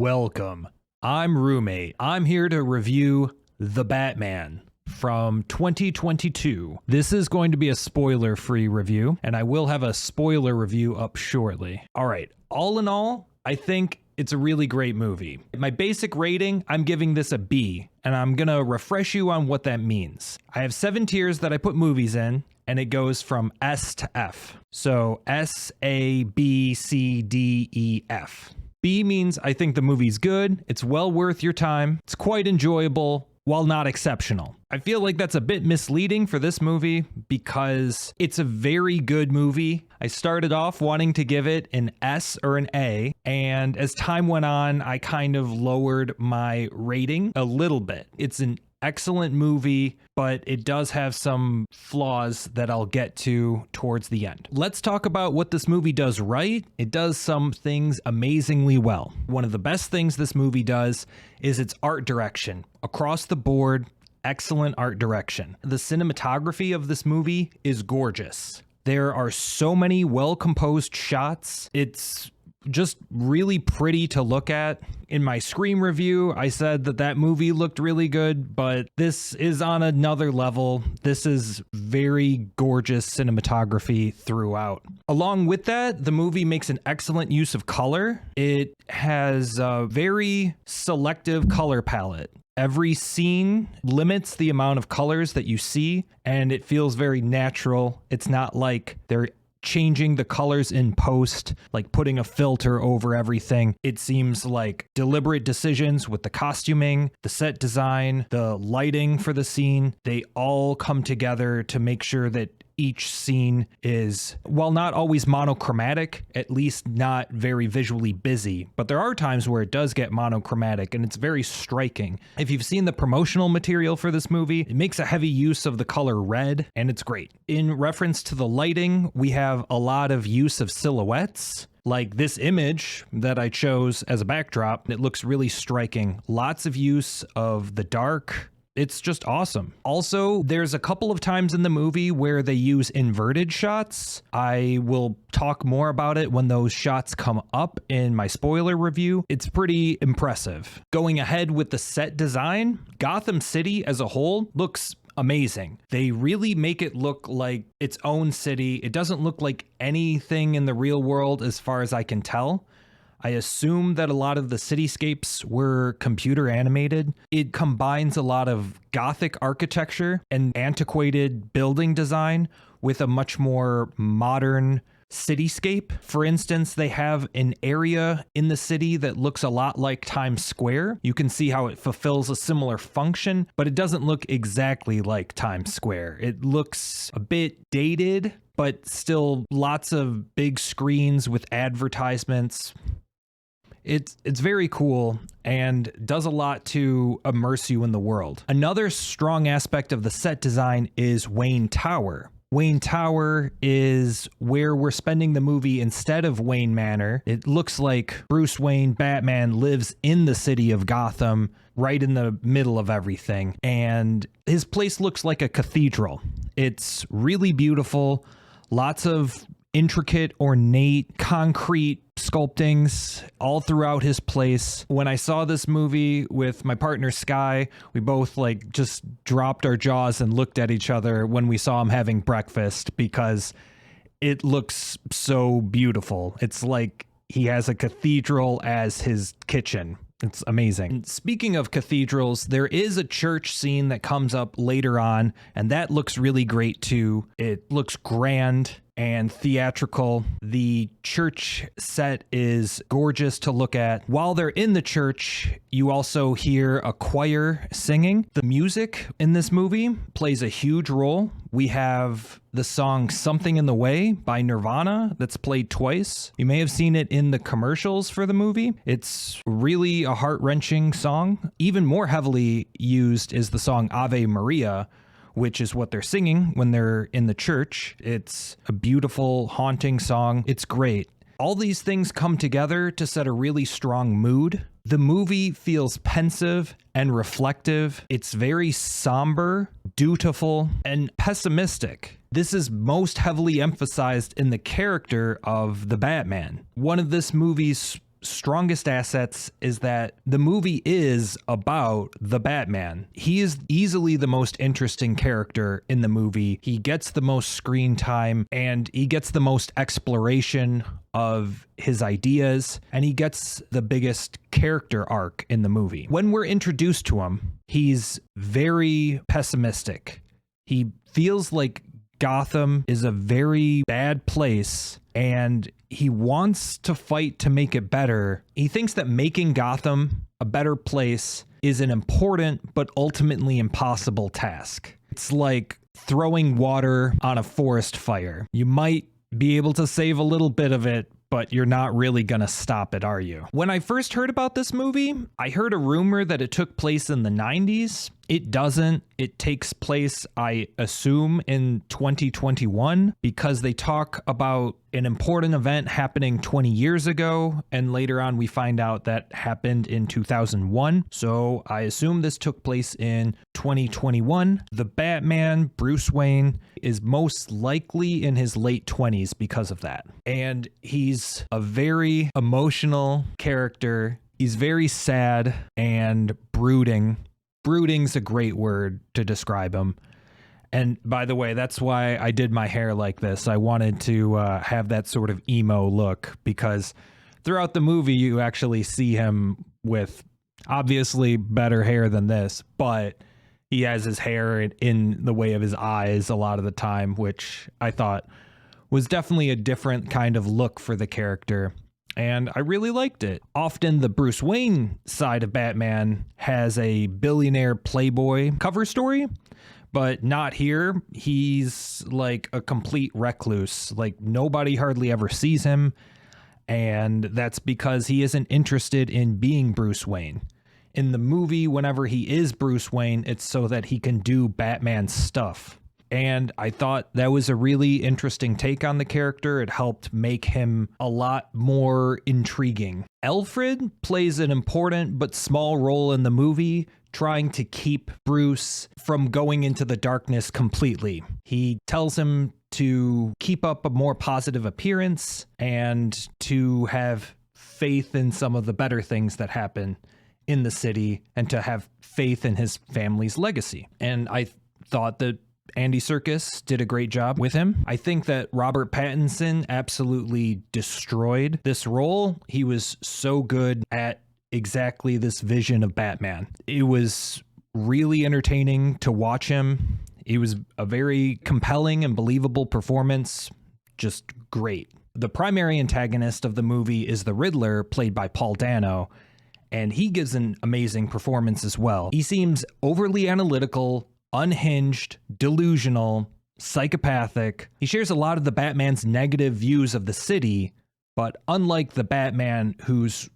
Welcome. I'm Roommate. I'm here to review The Batman from 2022. This is going to be a spoiler-free review, and I will have a spoiler review up shortly. All right, all in all, I think it's a really great movie. My basic rating, I'm giving this a B, and I'm gonna refresh you on what that means. I have 7 tiers that I put movies in, and it goes from S to F. So S, A, B, C, D, E, F. B means I think the movie's good, it's well worth your time, it's quite enjoyable, while not exceptional. I feel like that's a bit misleading for this movie because it's a very good movie. I started off wanting to give it an S or an A, and as time went on, I kind of lowered my rating a little bit. It's an excellent movie, but it does have some flaws that I'll get to towards the end. Let's talk about what this movie does right. It does some things amazingly well. One of the best things this movie does is its art direction. Across the board, excellent art direction. The cinematography of this movie is gorgeous. There are so many well-composed shots. It's just really pretty to look at. In my Scream review, I said that movie looked really good, but this is on another level. This is very gorgeous cinematography throughout. Along with that, the movie makes an excellent use of color. It has a very selective color palette. Every scene limits the amount of colors that you see, and it feels very natural. It's not like they're changing the colors in post, like putting a filter over everything. It seems like deliberate decisions with the costuming, the set design, the lighting for the scene. They all come together to make sure that each scene is, while not always monochromatic, at least not very visually busy. But there are times where it does get monochromatic and it's very striking. If you've seen the promotional material for this movie, it makes a heavy use of the color red, and it's great. In reference to the lighting, we have a lot of use of silhouettes. Like this image that I chose as a backdrop, it looks really striking. Lots of use of the dark. It's just awesome. Also, there's a couple of times in the movie where they use inverted shots. I will talk more about it when those shots come up in my spoiler review. It's pretty impressive. Going ahead with the set design, Gotham City as a whole looks amazing. They really make it look like its own city. It doesn't look like anything in the real world as far as I can tell. I assume that a lot of the cityscapes were computer animated. It combines a lot of Gothic architecture and antiquated building design with a much more modern cityscape. For instance, they have an area in the city that looks a lot like Times Square. You can see how it fulfills a similar function, but it doesn't look exactly like Times Square. It looks a bit dated, but still lots of big screens with advertisements. It's very cool and does a lot to immerse you in the world. Another strong aspect of the set design is Wayne Tower. Wayne Tower is where we're spending the movie instead of Wayne Manor. It looks like Bruce Wayne, Batman, lives in the city of Gotham, right in the middle of everything. And his place looks like a cathedral. It's really beautiful. Lots of intricate, ornate, concrete sculptings all throughout his place. When I saw this movie with my partner Sky, we both just dropped our jaws and looked at each other when we saw him having breakfast because it looks so beautiful. It's like he has a cathedral as his kitchen. It's amazing. And speaking of cathedrals, there is a church scene that comes up later on, and that looks really great too. It looks grand and theatrical. The church set is gorgeous to look at. While they're in the church, you also hear a choir singing. The music in this movie plays a huge role. We have the song Something in the Way by Nirvana that's played twice. You may have seen it in the commercials for the movie. It's really a heart-wrenching song. Even more heavily used is the song Ave Maria, which is what they're singing when they're in the church. It's a beautiful, haunting song. It's great. All these things come together to set a really strong mood. The movie feels pensive and reflective. It's very somber, dutiful, and pessimistic. This is most heavily emphasized in the character of the Batman. One of this movie's strongest assets is that the movie is about the Batman. He is easily the most interesting character in the movie. He gets the most screen time and he gets the most exploration of his ideas, and he gets the biggest character arc in the movie. When we're introduced to him, he's very pessimistic. He feels like Gotham is a very bad place and he wants to fight to make it better. He thinks that making Gotham a better place is an important but ultimately impossible task. It's like throwing water on a forest fire. You might be able to save a little bit of it, but you're not really gonna stop it, are you? When I first heard about this movie, I heard a rumor that it took place in the 90s. It doesn't. It takes place, I assume, in 2021 because they talk about an important event happening 20 years ago, and later on we find out that happened in 2001. So I assume this took place in 2021. The Batman, Bruce Wayne, is most likely in his late 20s because of that. And he's a very emotional character. He's very sad and brooding. Brooding's a great word to describe him. And by the way, that's why I did my hair like this. I wanted to have that sort of emo look because throughout the movie, you actually see him with obviously better hair than this, but he has his hair in the way of his eyes a lot of the time, which I thought was definitely a different kind of look for the character. And I really liked it. Often the Bruce Wayne side of Batman has a billionaire playboy cover story, but not here. He's like a complete recluse. Like nobody hardly ever sees him. And that's because he isn't interested in being Bruce Wayne. In the movie, whenever he is Bruce Wayne, it's so that he can do Batman stuff. And I thought that was a really interesting take on the character. It helped make him a lot more intriguing. Alfred plays an important but small role in the movie, trying to keep Bruce from going into the darkness completely. He tells him to keep up a more positive appearance and to have faith in some of the better things that happen in the city and to have faith in his family's legacy. And I thought that Andy Serkis did a great job with him. I think that Robert Pattinson absolutely destroyed this role. He was so good at exactly this vision of Batman. It was really entertaining to watch him. It was a very compelling and believable performance. Just great. The primary antagonist of the movie is the Riddler, played by Paul Dano, and he gives an amazing performance as well. He seems overly analytical, unhinged, delusional, psychopathic. He shares a lot of the Batman's negative views of the city, but unlike the Batman who's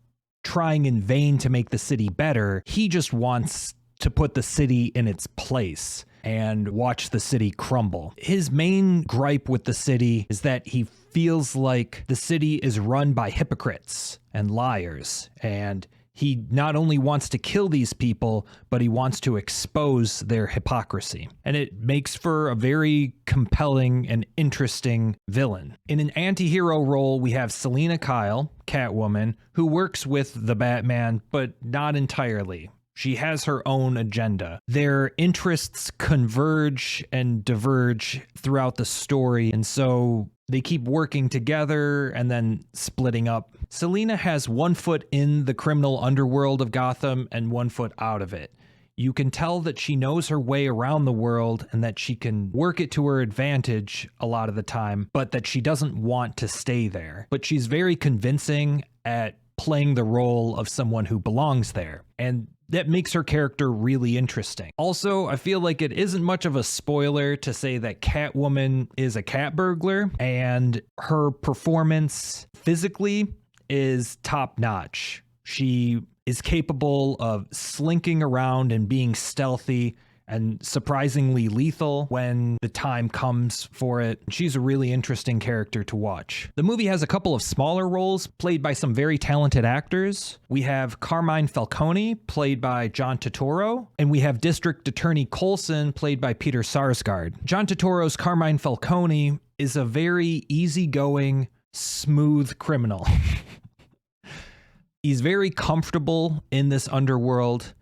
trying in vain to make the city better, he just wants to put the city in its place and watch the city crumble. His main gripe with the city is that he feels like the city is run by hypocrites and liars, and he not only wants to kill these people, but he wants to expose their hypocrisy. And it makes for a very compelling and interesting villain. In an anti-hero role, we have Selena Kyle, Catwoman, who works with the Batman, but not entirely. She has her own agenda. Their interests converge and diverge throughout the story, and so they keep working together and then splitting up. Selena has one foot in the criminal underworld of Gotham and one foot out of it. You can tell that she knows her way around the world and that she can work it to her advantage a lot of the time, but that she doesn't want to stay there. But she's very convincing at playing the role of someone who belongs there. And that makes her character really interesting. Also, I feel like it isn't much of a spoiler to say that Catwoman is a cat burglar, and her performance physically is top notch. She is capable of slinking around and being stealthy and surprisingly lethal when the time comes for it. She's a really interesting character to watch. The movie has a couple of smaller roles played by some very talented actors. We have Carmine Falcone, played by John Turturro, and we have District Attorney Coulson, played by Peter Sarsgaard. John Turturro's Carmine Falcone is a very easygoing, smooth criminal. He's very comfortable in this underworld,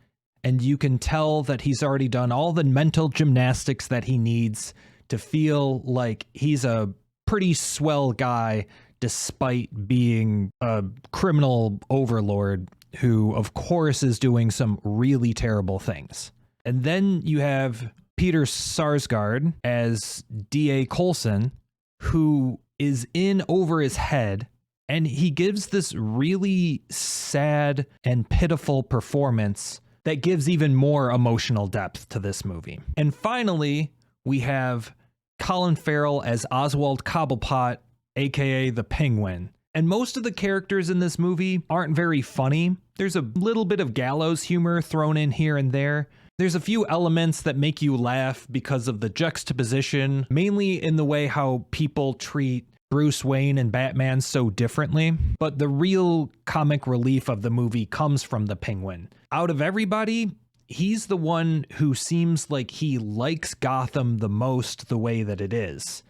and you can tell that he's already done all the mental gymnastics that he needs to feel like he's a pretty swell guy despite being a criminal overlord who, of course, is doing some really terrible things. And then you have Peter Sarsgaard as D.A. Coulson, who is in over his head, and he gives this really sad and pitiful performance that gives even more emotional depth to this movie. And finally, we have Colin Farrell as Oswald Cobblepot, aka the Penguin. And most of the characters in this movie aren't very funny. There's a little bit of gallows humor thrown in here and there. There's a few elements that make you laugh because of the juxtaposition, mainly in the way how people treat Bruce Wayne and Batman so differently. But the real comic relief of the movie comes from the Penguin. Out of everybody, he's the one who seems like he likes Gotham the most the way that it is.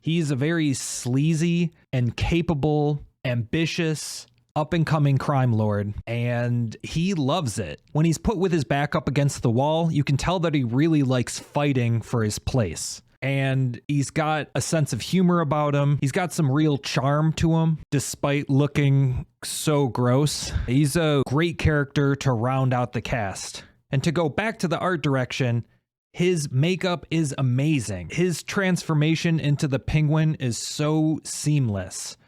He's a very sleazy and capable, ambitious, up-and-coming crime lord, and he loves it. When he's put with his back up against the wall, you can tell that he really likes fighting for his place. And he's got a sense of humor about him. He's got some real charm to him, despite looking so gross. He's a great character to round out the cast. And to go back to the art direction, his makeup is amazing. His transformation into the Penguin is so seamless.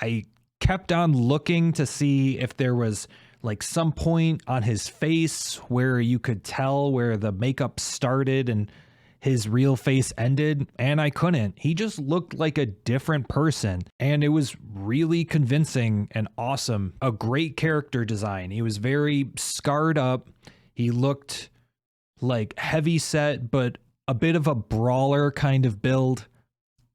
I kept on looking to see if there was like some point on his face where you could tell where the makeup started and his real face ended, and I couldn't. He just looked like a different person, and it was really convincing and awesome. A great character design. He was very scarred up. He looked like heavy set, but a bit of a brawler kind of build.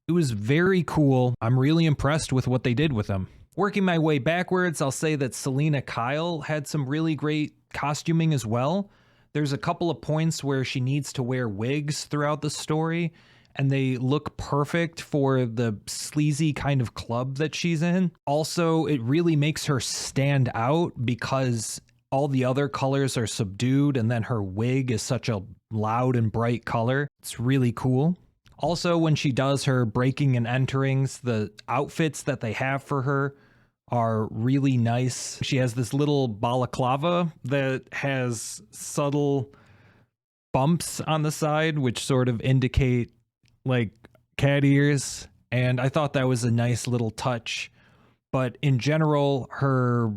It was very cool. I'm really impressed with what they did with him. Working my way backwards, I'll say that Selena Kyle had some really great costuming as well. There's a couple of points where she needs to wear wigs throughout the story, and they look perfect for the sleazy kind of club that she's in. Also, it really makes her stand out because all the other colors are subdued, and then her wig is such a loud and bright color. It's really cool. Also, when she does her breaking and enterings, the outfits that they have for her are really nice. She has this little balaclava that has subtle bumps on the side, which sort of indicate like cat ears. And I thought that was a nice little touch. But in general, her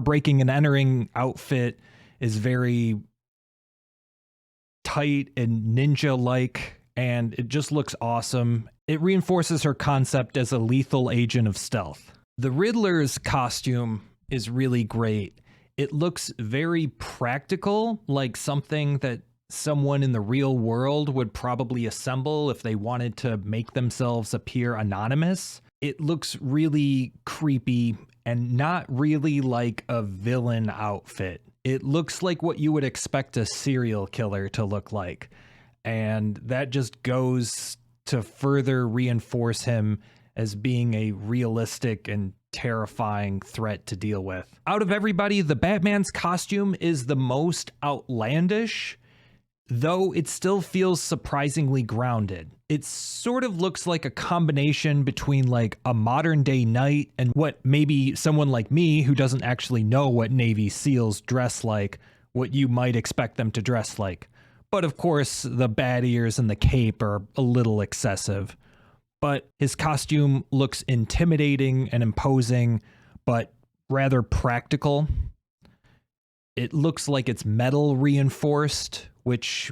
breaking and entering outfit is very tight and ninja-like, and it just looks awesome. It reinforces her concept as a lethal agent of stealth. The Riddler's costume is really great. It looks very practical, like something that someone in the real world would probably assemble if they wanted to make themselves appear anonymous. It looks really creepy and not really like a villain outfit. It looks like what you would expect a serial killer to look like. And that just goes to further reinforce him as being a realistic and terrifying threat to deal with. Out of everybody, the Batman's costume is the most outlandish, though it still feels surprisingly grounded. It sort of looks like a combination between like a modern day knight and what maybe someone like me who doesn't actually know what Navy SEALs dress like, what you might expect them to dress like. But of course, the bat ears and the cape are a little excessive. But his costume looks intimidating and imposing, but rather practical. It looks like it's metal reinforced, which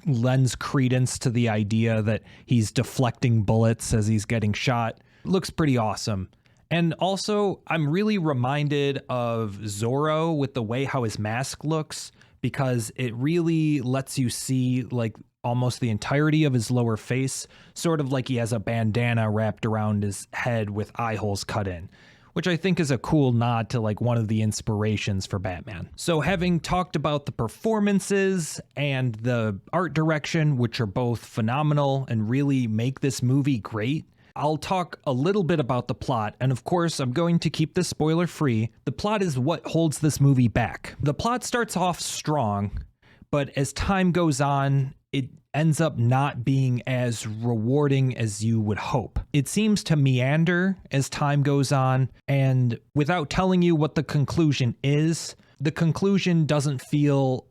lends credence to the idea that he's deflecting bullets as he's getting shot. It looks pretty awesome. And also, I'm really reminded of Zorro with the way how his mask looks, because it really lets you see like almost the entirety of his lower face, sort of like he has a bandana wrapped around his head with eye holes cut in, which I think is a cool nod to like one of the inspirations for Batman. So having talked about the performances and the art direction, which are both phenomenal and really make this movie great, I'll talk a little bit about the plot, and of course, I'm going to keep this spoiler free. The plot is what holds this movie back. The plot starts off strong, but as time goes on, it ends up not being as rewarding as you would hope. It seems to meander as time goes on, and without telling you what the conclusion is, the conclusion doesn't feel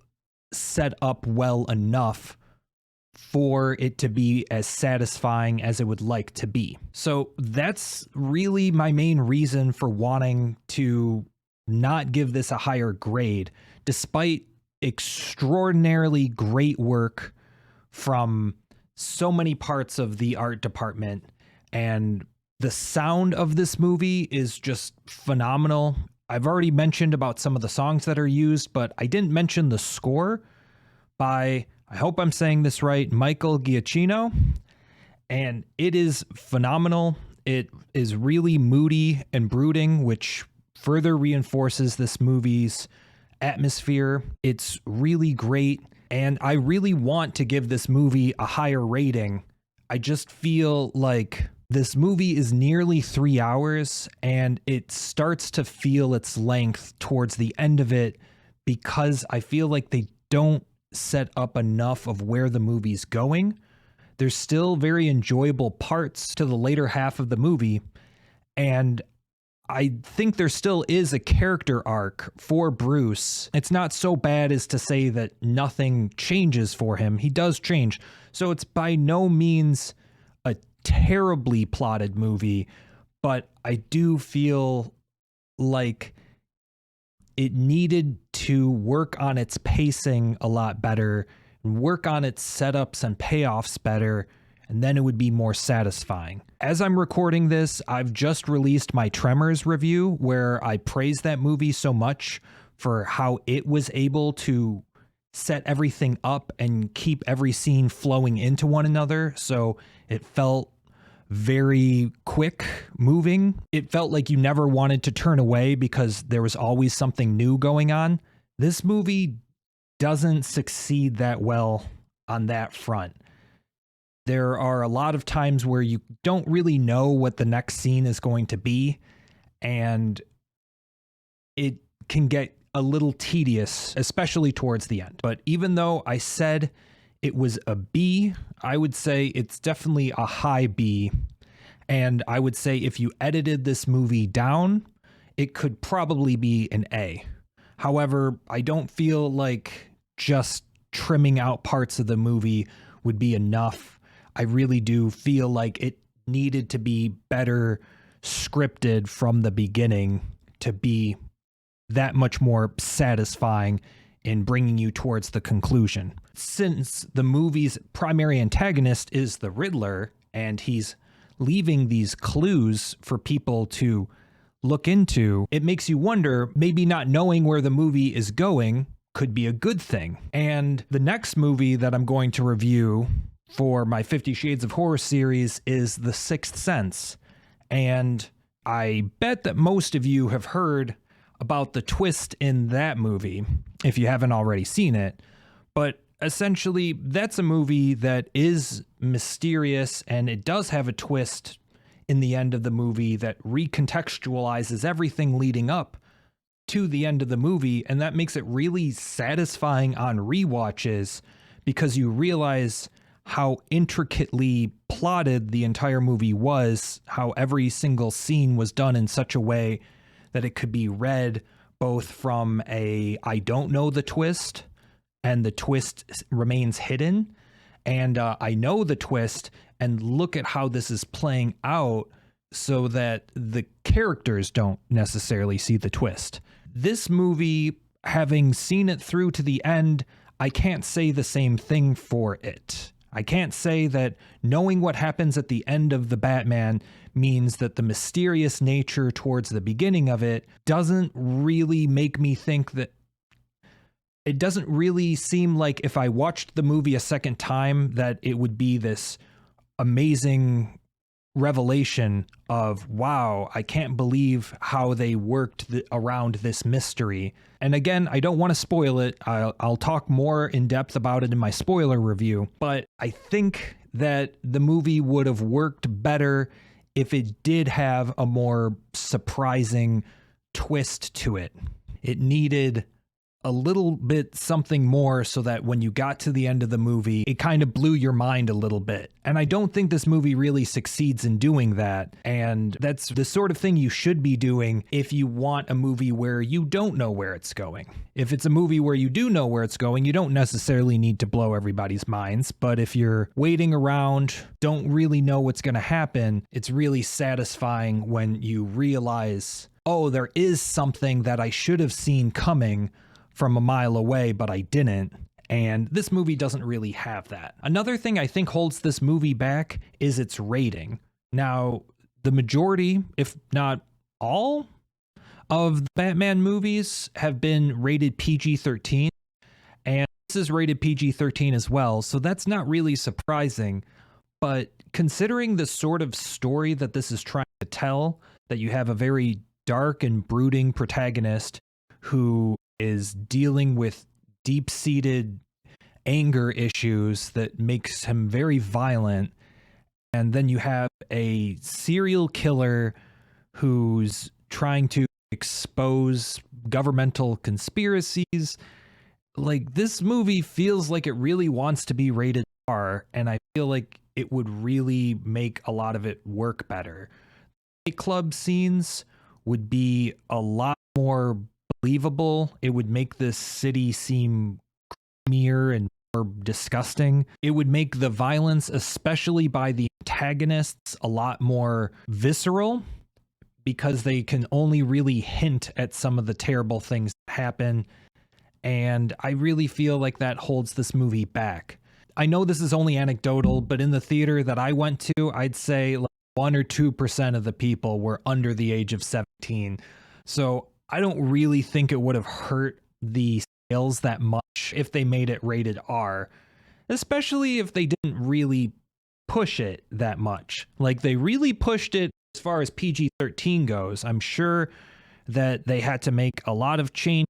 set up well enough for it to be as satisfying as it would like to be. So that's really my main reason for wanting to not give this a higher grade, despite extraordinarily great work from so many parts of the art department. And the sound of this movie is just phenomenal. I've already mentioned about some of the songs that are used, but I didn't mention the score by, I hope I'm saying this right, Michael Giacchino. And it is phenomenal. It is really moody and brooding, which further reinforces this movie's atmosphere. It's really great. And I really want to give this movie a higher rating. I just feel like this movie is nearly 3 hours, and it starts to feel its length towards the end of it because I feel like they don't set up enough of where the movie's going. There's still very enjoyable parts to the later half of the movie, and I think there still is a character arc for Bruce. It's not so bad as to say that nothing changes for him. He does change. So it's by no means a terribly plotted movie, but I do feel like it needed to work on its pacing a lot better, and work on its setups and payoffs better, and then it would be more satisfying. As I'm recording this, I've just released my Tremors review, where I praised that movie so much for how it was able to set everything up and keep every scene flowing into one another. So it felt very quick moving. It felt like you never wanted to turn away because there was always something new going on. This movie doesn't succeed that well on that front. There are a lot of times where you don't really know what the next scene is going to be, and it can get a little tedious, especially towards the end. But even though I said it was a B, I would say it's definitely a high B. And I would say if you edited this movie down, it could probably be an A. However, I don't feel like just trimming out parts of the movie would be enough. I really do feel like it needed to be better scripted from the beginning to be that much more satisfying in bringing you towards the conclusion. Since the movie's primary antagonist is the Riddler, and he's leaving these clues for people to look into, it makes you wonder, maybe not knowing where the movie is going could be a good thing. And the next movie that I'm going to review for my 50 Shades of Horror series is The Sixth Sense. And I bet that most of you have heard about the twist in that movie, if you haven't already seen it. But essentially, that's a movie that is mysterious, and it does have a twist in the end of the movie that recontextualizes everything leading up to the end of the movie, and that makes it really satisfying on rewatches because you realize how intricately plotted the entire movie was, how every single scene was done in such a way that it could be read both from a I don't know the twist and the twist remains hidden, and I know the twist and look at how this is playing out so that the characters don't necessarily see the twist. This movie, having seen it through to the end, I can't say the same thing for it. I can't say that knowing what happens at the end of The Batman means that the mysterious nature towards the beginning of it doesn't really make me think that it doesn't really seem like if I watched the movie a second time that it would be this amazing revelation of, wow, I can't believe how they worked around this mystery. And again, I don't want to spoil it. I'll talk more in depth about it in my spoiler review, but I think that the movie would have worked better if it did have a more surprising twist to it. It needed a little bit something more so that when you got to the end of the movie, it kind of blew your mind a little bit. And I don't think this movie really succeeds in doing that. And that's the sort of thing you should be doing if you want a movie where you don't know where it's going. If it's a movie where you do know where it's going, you don't necessarily need to blow everybody's minds. But if you're waiting around, don't really know what's going to happen, it's really satisfying when you realize, oh, there is something that I should have seen coming from a mile away, but I didn't. And this movie doesn't really have that. Another thing I think holds this movie back is its rating. Now, the majority, if not all, of the Batman movies have been rated PG-13, and this is rated PG-13 as well, so that's not really surprising. But considering the sort of story that this is trying to tell, that you have a very dark and brooding protagonist who is dealing with deep-seated anger issues that makes him very violent. And then you have a serial killer who's trying to expose governmental conspiracies. Like, this movie feels like it really wants to be rated R, and I feel like it would really make a lot of it work better. Nightclub scenes would be a lot more believable. It would make this city seem creamier and more disgusting. It would make the violence, especially by the antagonists, a lot more visceral, because they can only really hint at some of the terrible things that happen. And I really feel like that holds this movie back. I know this is only anecdotal, but in the theater that I went to, I'd say like 1 or 2% of the people were under the age of 17. So I don't really think it would have hurt the sales that much if they made it rated R, especially if they didn't really push it that much. Like, they really pushed it as far as PG-13 goes. I'm sure that they had to make a lot of changes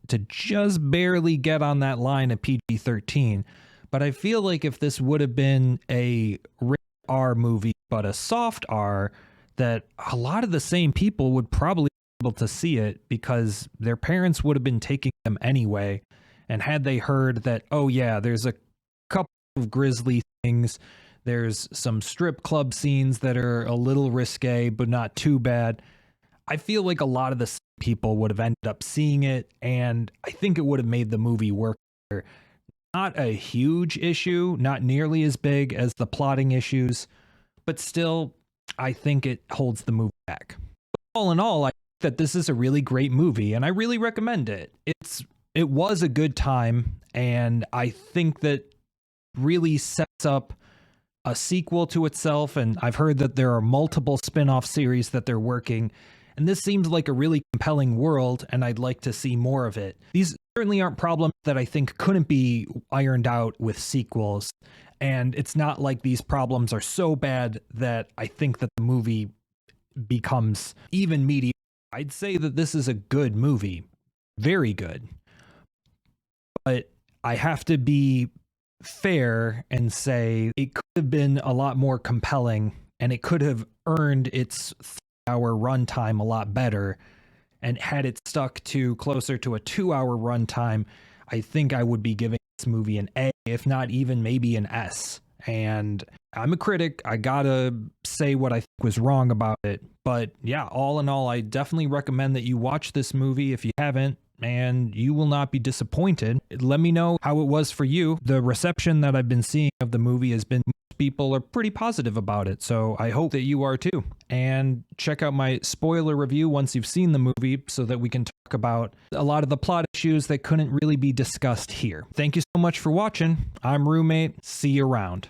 to just barely get on that line of PG-13. But I feel like if this would have been a rated R movie, but a soft R, that a lot of the same people would probably to see it because their parents would have been taking them anyway. And had they heard that, oh yeah, there's a couple of grisly things, there's some strip club scenes that are a little risque but not too bad, I feel like a lot of the people would have ended up seeing it, and I think it would have made the movie work better. Not a huge issue, not nearly as big as the plotting issues, but still, I think it holds the movie back. All in all, I that this is a really great movie, and I really recommend it. It was a good time, and I think that really sets up a sequel to itself, and I've heard that there are multiple spin-off series that they're working, and this seems like a really compelling world, and I'd like to see more of it. These certainly aren't problems that I think couldn't be ironed out with sequels, and it's not like these problems are so bad that I think that the movie becomes even mediocre. I'd say that this is a good movie, very good, but I have to be fair and say it could have been a lot more compelling, and it could have earned its 3-hour runtime a lot better. And had it stuck to closer to a 2-hour runtime, I think I would be giving this movie an A, if not even maybe an S. And I'm a critic. I gotta say what I think was wrong about it. But yeah, all in all, I definitely recommend that you watch this movie if you haven't, and you will not be disappointed. Let me know how it was for you. The reception that I've been seeing of the movie has been, people are pretty positive about it, so I hope that you are too. And check out my spoiler review once you've seen the movie so that we can talk about a lot of the plot issues that couldn't really be discussed here. Thank you so much for watching. I'm Roommate. See you around.